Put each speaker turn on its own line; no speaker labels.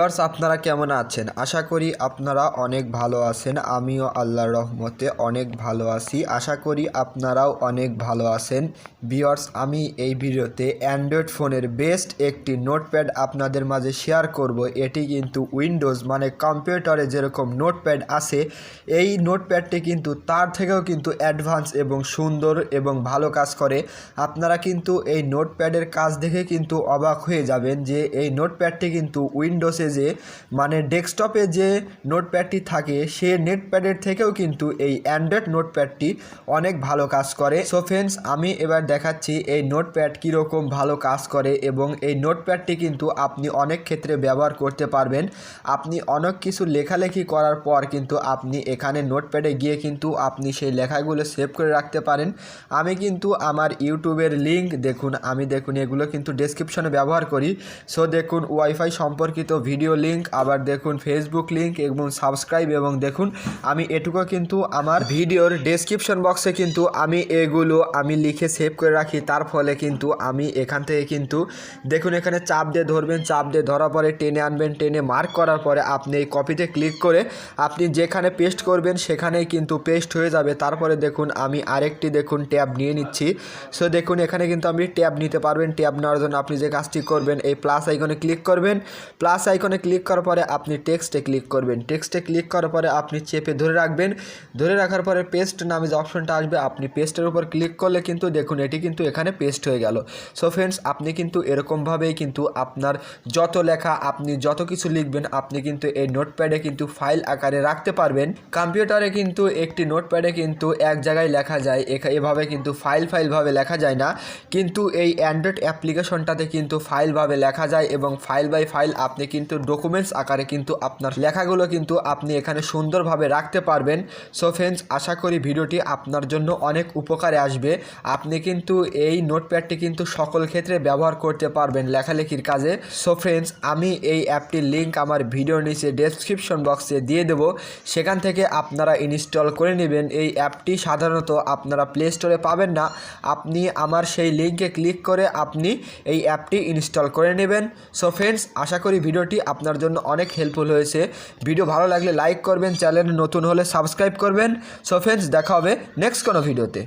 Viewers আপনারা কেমন আছেন? আশা করি আপনারা অনেক ভালো আছেন। আমিও আল্লাহর রহমতে অনেক ভালো আছি। আশা করি আপনারাও অনেক ভালো আছেন। ভিউয়ার্স আমি এই ভিডিওতে অ্যান্ড্রয়েড ফোনের বেস্ট একটি নোটপ্যাড আপনাদের মাঝে শেয়ার করব। এটি কিন্তু উইন্ডোজ মানে কম্পিউটারে যেরকম নোটপ্যাড আছে, এই নোটপ্যাডটি কিন্তু তার থেকেও কিন্তু অ্যাডভান্স এবং সুন্দর এবং ভালো কাজ করে। আপনারা কিন্তু এই নোটপ্যাডের কাজ দেখে কিন্তু অবাক হয়ে যাবেন যে এই নোটপ্যাডটি কিন্তু উইন্ডোজে যে মানে ডেস্কটপে যে নোটপ্যাডটি থাকে সে নোটপ্যাডের থেকেও কিন্তু এই অ্যান্ড্রয়েড নোটপ্যাডটি অনেক ভালো কাজ করে। সো ফ্রেন্ডস আমি এবার দেখাচ্ছি এই নোটপ্যাড কীরকম ভালো কাজ করে এবং এই নোটপ্যাডটি কিন্তু আপনি অনেক ক্ষেত্রে ব্যবহার করতে পারবেন। আপনি অনেক কিছু লেখালেখি করার পর কিন্তু আপনি এখানে নোটপ্যাডে গিয়ে কিন্তু আপনি সেই লেখাগুলো সেভ করে রাখতে পারেন। আমি কিন্তু আমার ইউটিউবের লিঙ্ক আমি দেখুন এগুলো কিন্তু ডেসক্রিপশনে ব্যবহার করি। সো দেখুন ওয়াইফাই সম্পর্কিত ভিডিও লিঙ্ক, আবার দেখুন ফেসবুক লিঙ্ক এবং সাবস্ক্রাইব, এবং দেখুন আমি এটুকু কিন্তু আমার ভিডিওর ডেসক্রিপশন বক্সে কিন্তু আমি এগুলো লিখে সেভ করে রাখি। তার ফলে কিন্তু আমি এখান থেকে কিন্তু দেখুন এখানে চাপ দিয়ে ধরবেন, চাপ দিয়ে ধরার পরে টেনে আনবেন, টেনে মার্ক করার পরে আপনি এই কপিতে ক্লিক করে আপনি যেখানে পেস্ট করবেন সেখানেই কিন্তু পেস্ট হয়ে যাবে। তারপরে দেখুন আমি আরেকটি ট্যাব নিয়ে নিচ্ছি। সো দেখুন এখানে কিন্তু আপনি ট্যাব নিতে পারবেন। ট্যাব নেওয়ার জন্য আপনি যে কাজটি করবেন এই প্লাস আইকনে ক্লিক করবেন। প্লাস আইকনে ক্লিক করার পরে আপনি টেক্সটে ক্লিক করবেন। টেক্সটে ক্লিক করার পরে আপনি চেপে ধরে রাখবেন। ধরে রাখার পরে পেস্ট নামে যে অপশনটা আসবে আপনি পেস্টের উপর ক্লিক করলে কিন্তু দেখুন এটি কিন্তু এখানে পেস্ট হয়ে গেল। সো ফ্রেন্ডস আপনি কিন্তু এরকমভাবেই কিন্তু আপনার যত লেখা আপনি যত কিছু লিখবেন আপনি কিন্তু এই নোটপ্যাডে কিন্তু ফাইল আকারে রাখতে পারবেন। কম্পিউটারে কিন্তু একটি নোটপ্যাডে কিন্তু এক জায়গায় লেখা যায়, এভাবে কিন্তু ফাইলভাবে লেখা যায় না, কিন্তু এই অ্যান্ড্রয়েড অ্যাপ্লিকেশনটাতে কিন্তু ফাইলভাবে লেখা যায় এবং ফাইল বাই ফাইল আপনি কিন্তু ডকুমেন্টস আকারে কিন্তু আপনার লেখাগুলো কিন্তু আপনি এখানে সুন্দরভাবে রাখতে পারবেন। সো ফ্রেন্ডস আশা করি ভিডিওটি আপনার জন্য অনেক উপকারে আসবে। আপনি কিন্তু এই নোটপ্যাডটি কিন্তু সকল ক্ষেত্রে ব্যবহার করতে পারবেন লেখালেখির কাজে। সো ফ্রেন্ডস আমি এই অ্যাপটির লিঙ্ক আমার ভিডিওর নিচে ডেসক্রিপশন বক্সে দিয়ে দেব, সেখান থেকে আপনারা ইনস্টল করে নেবেন। এই অ্যাপটি সাধারণত আপনারা প্লে স্টোরে পাবেন না, আপনি আমার সেই লিঙ্কে ক্লিক করে আপনি এই অ্যাপটি ইনস্টল করে নেবেন। সো ফ্রেন্ডস আশা করি ভিডিওটি আপনার জন্য অনেক হেল্পফুল হয়েছে। ভিডিও ভালো লাগলে লাইক করবেন, চ্যানেল নতুন হলে সাবস্ক্রাইব করবেন। সো ফ্রেন্ডস দেখা হবে নেক্সট কোনো ভিডিওতে।